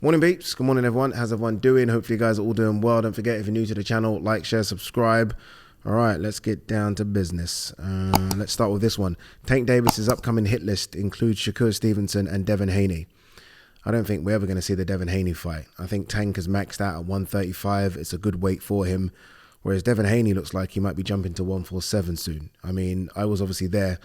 Morning peeps, good morning everyone. How's everyone doing? Hopefully you guys are all doing well. Don't forget, if you're new to the channel, like, share, subscribe. All right, let's get down to business. Let's start with this one. Tank Davis's upcoming hit list includes Shakur Stevenson and Devin Haney. I don't think we're ever going to see the Devin Haney fight. I think Tank has maxed out at 135. It's a good weight for him. Whereas Devin Haney looks like he might be jumping to 147 soon. I mean, I was obviously there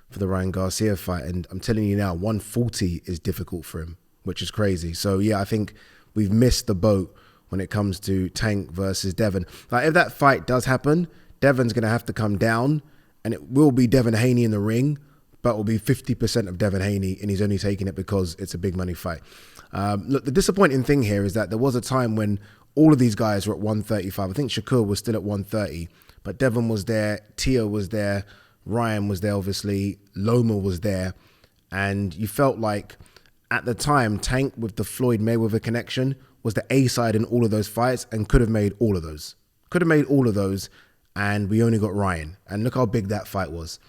for the Ryan Garcia fight, and I'm telling you now, 140 is difficult for him, which is crazy. So yeah, I think we've missed the boat when it comes to Tank versus Devin. Like, if that fight does happen, Devin's going to have to come down, and it will be Devin Haney in the ring, but it will be 50% of Devin Haney, and he's only taking it because it's a big money fight. Look, the disappointing thing here is that there was a time when all of these guys were at 135. I think Shakur was still at 130, but Devin was there, Tia was there, Ryan was there, obviously, Loma was there, and you felt like at the time, Tank with the Floyd Mayweather connection was the A side in all of those fights and could have made all of those. Could have made all of those, and we only got Ryan. And look how big that fight was.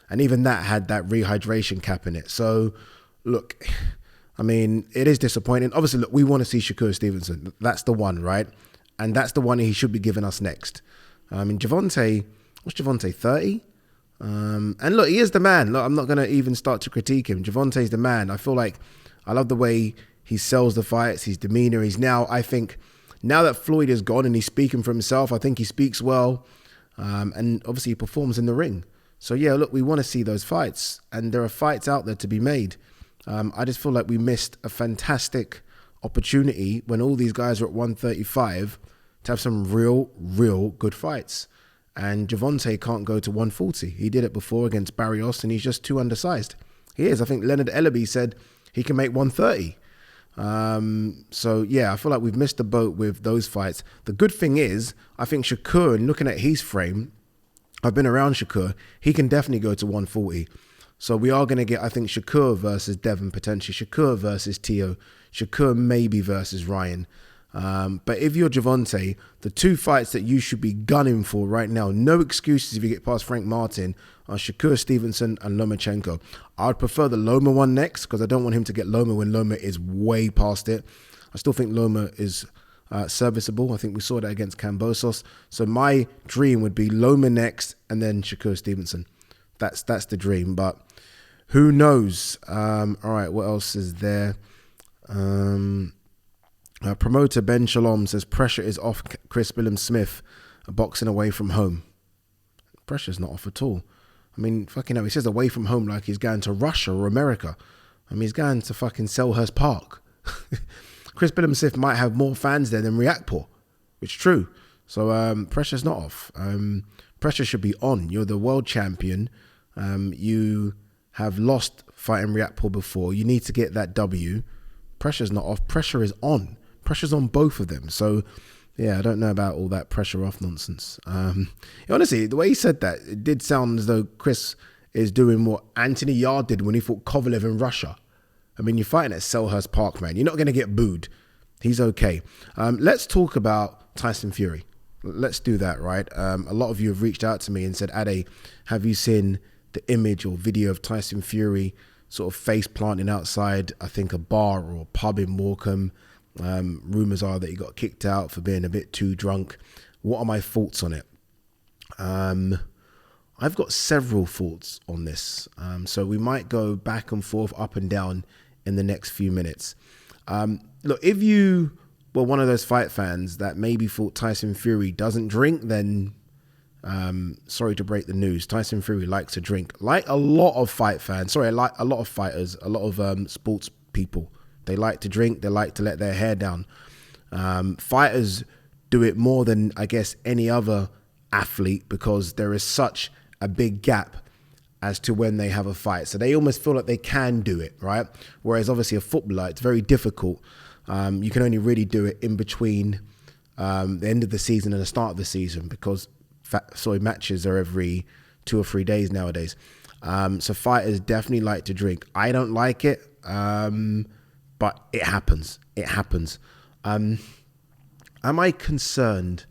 And even that had that rehydration cap in it. So, look, I mean, it is disappointing. Obviously, look, we want to see Shakur Stevenson. That's the one, right? And that's the one he should be giving us next. I mean, Gervonta, what's Gervonta, 30? And look, he is the man. Look, I'm not going to even start to critique him. Gervonta's the man. I feel like I love the way he sells the fights, his demeanor. He's now, I think, now that Floyd is gone and he's speaking for himself, I think he speaks well. And obviously he performs in the ring. So yeah, look, we want to see those fights, and there are fights out there to be made. I just feel like we missed a fantastic opportunity when all these guys are at 135 to have some real good fights. And Gervonta can't go to 140. He did it before against Barrios, and he's just too undersized. He is. I think Leonard Ellaby said he can make 130. So yeah, I feel like we've missed the boat with those fights. The good thing is, I think Shakur, and looking at his frame, I've been around Shakur, he can definitely go to 140. So we are going to get, I think, Shakur versus Devin potentially, Shakur versus Tio, Shakur maybe versus Ryan. But if you're Gervonta, the two fights that you should be gunning for right now, no excuses if you get past Frank Martin, are Shakur Stevenson and Lomachenko. I would prefer the Loma one next because I don't want him to get Loma when Loma is way past it. I still think Loma is serviceable. I think we saw that against Kambosos. So my dream would be Loma next and then Shakur Stevenson. That's the dream, but who knows? All right, what else is there? Promoter Ben Shalom says pressure is off Chris Billam-Smith boxing away from home. Pressure's not off at all. I mean, fucking hell, he says away from home like he's going to Russia or America. I mean, he's going to fucking Selhurst Park. Chris Billam-Smith might have more fans there than Riakpur, which is true. So pressure's not off. Pressure should be on. You're the world champion. You have lost fighting Riakpur before. You need to get that W. Pressure's not off. Pressure is on. Pressure's on both of them. So, yeah, I don't know about all that pressure off nonsense. Honestly, the way he said that, it did sound as though Chris is doing what Anthony Yarde did when he fought Kovalev in Russia. I mean, you're fighting at Selhurst Park, man. You're not going to get booed. He's okay. Let's talk about Tyson Fury. Let's do that, right? A lot of you have reached out to me and said, Ade, have you seen the image or video of Tyson Fury sort of face planting outside, I think, a bar or a pub in Morecambe? Rumours are that he got kicked out for being a bit too drunk. What are my thoughts on it? I've got several thoughts on this. So we might go back and forth, up and down in the next few minutes. Look, if you were one of those fight fans that maybe thought Tyson Fury doesn't drink, then sorry to break the news. Tyson Fury likes to drink. Like a lot of fight fans, like a lot of fighters, a lot of sports people. They like to drink. They like to let their hair down. Fighters do it more than, I guess, any other athlete because there is such a big gap as to when they have a fight. So they almost feel like they can do it, right? Whereas obviously a footballer, it's very difficult. You can only really do it in between the end of the season and the start of the season because matches are every 2 or 3 days nowadays. So fighters definitely like to drink. I don't like it, but it happens. It happens. Am I concerned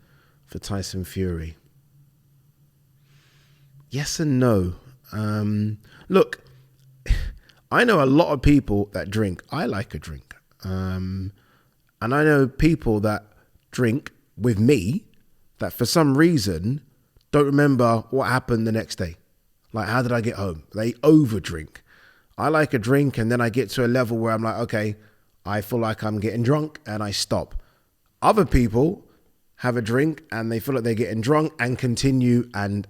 for Tyson Fury? Yes and no. Look, I know a lot of people that drink. I like a drink. And I know people that drink with me that for some reason don't remember what happened the next day. Like, how did I get home? They overdrink. I like a drink and then I get to a level where I'm like, okay, I feel like I'm getting drunk and I stop. Other people have a drink and they feel like they're getting drunk and continue and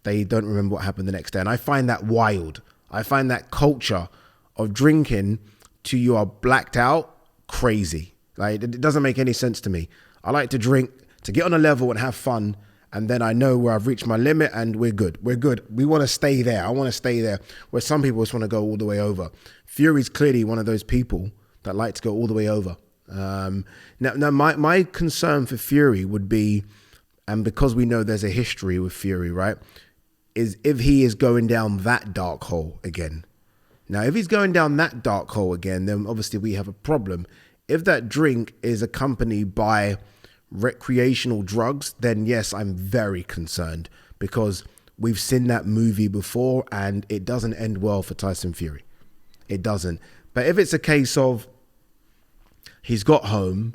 they don't remember what happened the next day. And I find that wild. I find that culture of drinking till you are blacked out crazy. Like, it doesn't make any sense to me. I like to drink to get on a level and have fun, and then I know where I've reached my limit and we're good. We're good. We want to stay there. I want to stay there. Where some people just want to go all the way over. Fury's clearly one of those people that like to go all the way over. Now my concern for Fury would be, and because we know there's a history with Fury, right, is if he is going down that dark hole again. Now, if he's going down that dark hole again, then obviously we have a problem. If that drink is accompanied by recreational drugs, then yes, I'm very concerned because we've seen that movie before and it doesn't end well for Tyson Fury. It doesn't. But if it's a case of he's got home,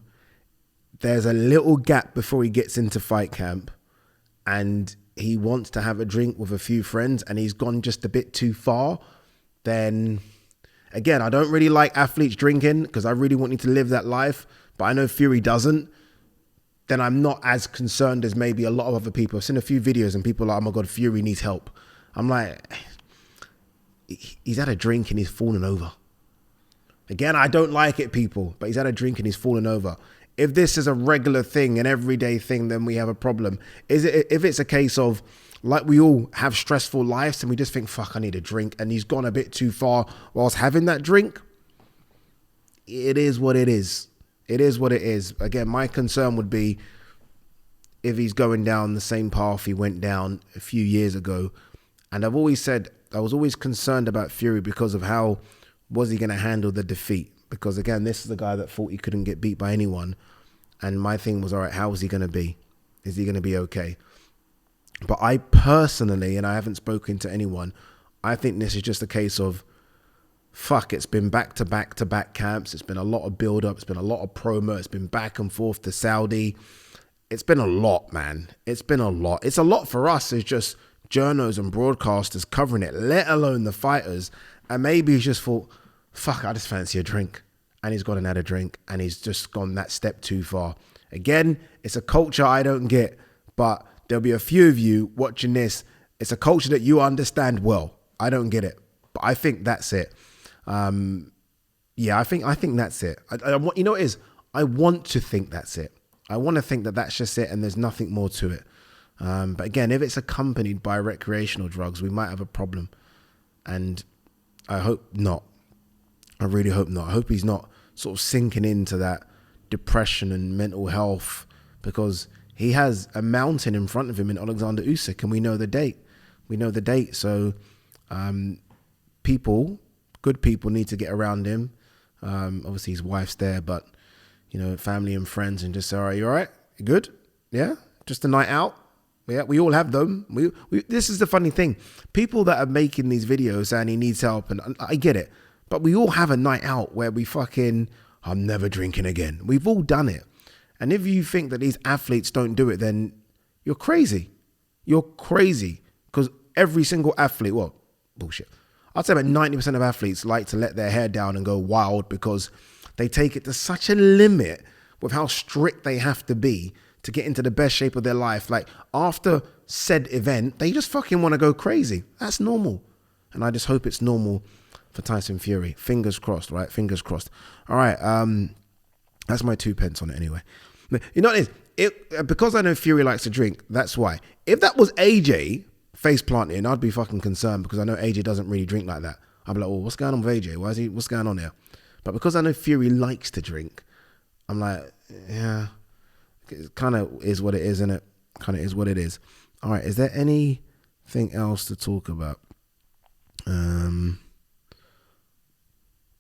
there's a little gap before he gets into fight camp and he wants to have a drink with a few friends and he's gone just a bit too far, then again, I don't really like athletes drinking because I really want you to live that life, but I know Fury doesn't. Then I'm not as concerned as maybe a lot of other people. I've seen a few videos and people are like, oh my God, Fury needs help. I'm like, he's had a drink and he's fallen over. Again, I don't like it, people, but he's had a drink and he's fallen over. If this is a regular thing, an everyday thing, then we have a problem. If it's a case of, like, we all have stressful lives and we just think, fuck, I need a drink, and he's gone a bit too far whilst having that drink, it is what it is. It is what it is. Again, my concern would be if he's going down the same path he went down a few years ago. And I've always said, I was always concerned about Fury because of how was he going to handle the defeat? Because again, this is the guy that thought he couldn't get beat by anyone. And my thing was, all right, how is he going to be? Is he going to be okay? But I personally, and I haven't spoken to anyone, I think this is just a case of, fuck, it's been back to back to back camps. It's been a lot of build up. It's been a lot of promo. It's been back and forth to Saudi. It's been a lot, man. It's been a lot. It's a lot for us as just journos and broadcasters covering it, let alone the fighters. And maybe he's just thought, fuck, I just fancy a drink. And he's gone and had a drink and he's just gone that step too far. Again, it's a culture I don't get, but there'll be a few of you watching this. It's a culture that you understand well. I don't get it, but I think that's it. Yeah, I think that's it. You know what it is? I want to think that's it. I want to think that that's just it and there's nothing more to it. But again, if it's accompanied by recreational drugs, we might have a problem. And I hope not. I really hope not. I hope he's not sort of sinking into that depression and mental health, because he has a mountain in front of him in Alexander Usyk, and we know the date. So good people need to get around him. Obviously his wife's there, but you know, family and friends, and just say, all right, you all right? You good? Yeah? Just a night out? Yeah, we all have them. This is the funny thing. People that are making these videos saying he needs help, and I get it, but we all have a night out where we fucking, I'm never drinking again. We've all done it. And if you think that these athletes don't do it, then you're crazy. You're crazy. Because every single athlete, well, bullshit. I'd say about 90% of athletes like to let their hair down and go wild because they take it to such a limit with how strict they have to be to get into the best shape of their life. Like, after said event, they just fucking want to go crazy. That's normal. And I just hope it's normal for Tyson Fury. Fingers crossed, right? Fingers crossed. All right. That's my 2 pence on it anyway. You know what it is? Because I know Fury likes to drink, that's why. If that was AJ face planting, I'd be fucking concerned because I know AJ doesn't really drink like that. I'd be like, oh, what's going on with AJ? What's going on here? But because I know Fury likes to drink, I'm like, yeah, it kind of is what it is, isn't it? Kind of is what it is. All right. Is there anything else to talk about?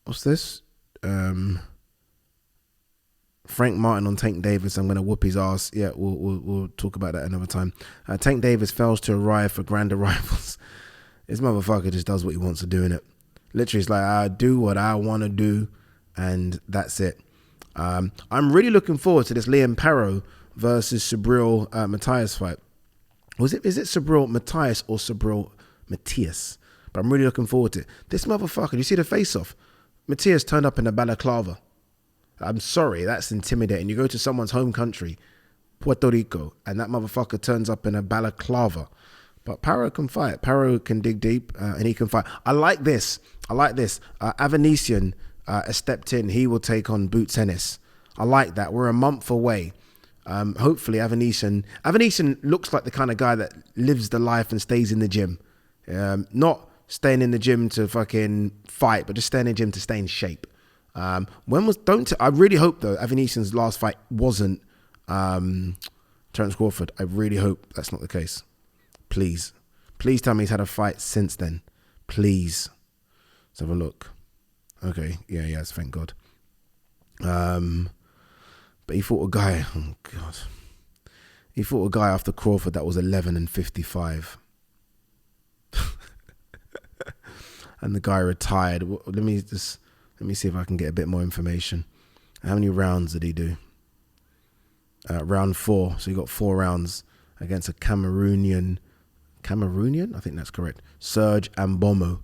What's this? Frank Martin on Tank Davis. I'm going to whoop his ass. Yeah, we'll talk about that another time. Tank Davis fails to arrive for grand arrivals. This motherfucker just does what he wants to do, innit? Literally, it's like, I do what I want to do, and that's it. I'm really looking forward to this Liam Perro versus Subriel Matthias fight. Is it Subriel Matthias or Subriel Matthias? But I'm really looking forward to it. This motherfucker, you see the face-off? Matthias turned up in a balaclava. I'm sorry, that's intimidating. You go to someone's home country, Puerto Rico, and that motherfucker turns up in a balaclava. But Paro can fight. Paro can dig deep, and he can fight. I like this. Avanesian has stepped in. He will take on Boots Ennis. I like that. We're a month away. Hopefully Avanesian looks like the kind of guy that lives the life and stays in the gym. Not staying in the gym to fucking fight, but just staying in the gym to stay in shape. I really hope though Avanesian's last fight wasn't Terence Crawford. I really hope that's not the case. Please tell me he's had a fight since then. Please. Let's have a look. Okay, yeah, he has, thank God. But he fought a guy, oh God. He fought a guy after Crawford that was 11-55. And the guy retired. Let me see if I can get a bit more information. How many rounds did he do? Round 4. So he got 4 rounds against a Cameroonian? I think that's correct. Serge Ambomo.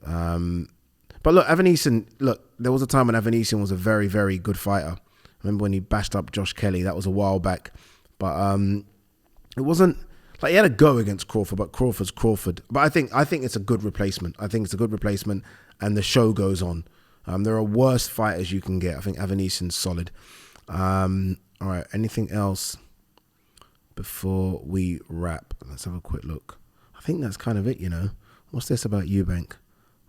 But look, there was a time when Avanesian was a very, very good fighter. I remember when he bashed up Josh Kelly. That was a while back. But it wasn't like he had a go against Crawford, but Crawford's Crawford. But I think it's a good replacement. And the show goes on. There are worse fighters you can get. I think Avanesian's solid. All right, anything else before we wrap? Let's have a quick look. I think that's kind of it, you know. What's this about Eubank?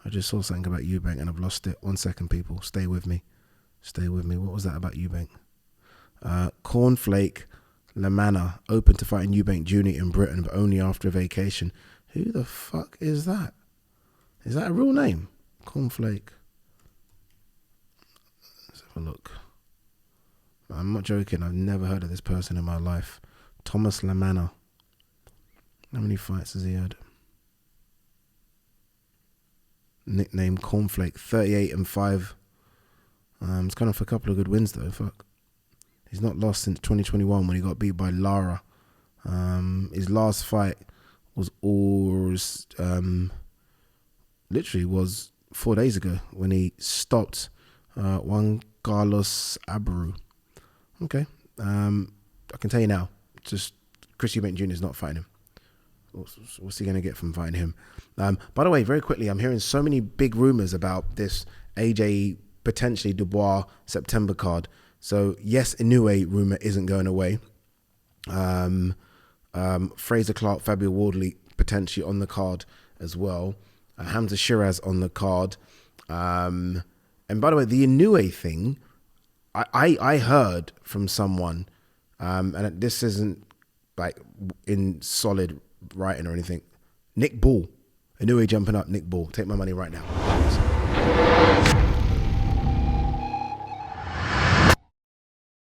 I just saw something about Eubank and I've lost it. 1 second, people. Stay with me. What was that about Eubank? Cornflake Lamanna open to fighting Eubank Jr. in Britain, but only after a vacation. Who the fuck is that? Is that a real name? Cornflake. Let's have a look. I'm not joking. I've never heard of this person in my life. Thomas Lamanna. How many fights has he had? Nickname Cornflake. 38-5. He's gone off a couple of good wins though. Fuck. He's not lost since 2021 when he got beat by Lara. His last fight was literally was 4 days ago when he stopped Juan Carlos Abreu. Okay. I can tell you now, just Chris Eubank Jr. is not fighting him. What's he going to get from fighting him? By the way, very quickly, I'm hearing so many big rumors about this AJ potentially Dubois September card. So yes, Inoue rumor isn't going away. Fraser Clark, Fabio Wardley potentially on the card as well. Hamza Shiraz on the card. And by the way, the Inoue thing, I heard from someone, and this isn't like in solid writing or anything. Nick Ball, Inoue jumping up, Nick Ball. Take my money right now.